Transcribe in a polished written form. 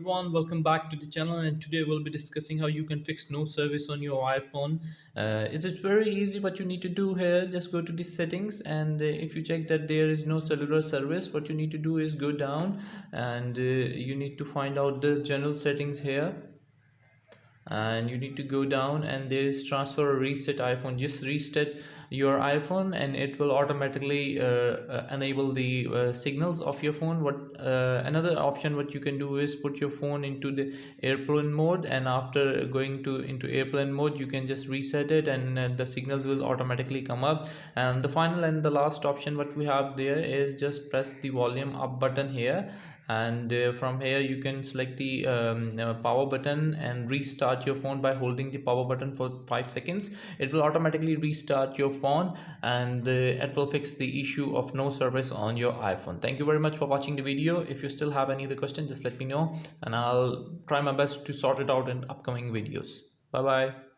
everyone, welcome back to the channel, and today we'll be discussing how you can fix no service on your iPhone. It is very easy. What you need to do here, just go to the settings, and if you check that there is no cellular service, what you need to do is go down and you need to find out the general settings here, and you need to go down and there is transfer or reset iPhone. Just reset your iPhone and it will automatically enable the signals of your phone. What another option what you can do is put your phone into the airplane mode, and after going to into airplane mode you can just reset it, and the signals will automatically come up. And the final and the last option what we have there is just press the volume up button here, and from here you can select the power button and restart your phone by holding the power button for 5 seconds. It will automatically restart your phone, and it will fix the issue of no service on your iPhone. Thank you very much for watching the video. If you still have any other question, just let me know and I'll try my best to sort it out in upcoming videos. Bye bye.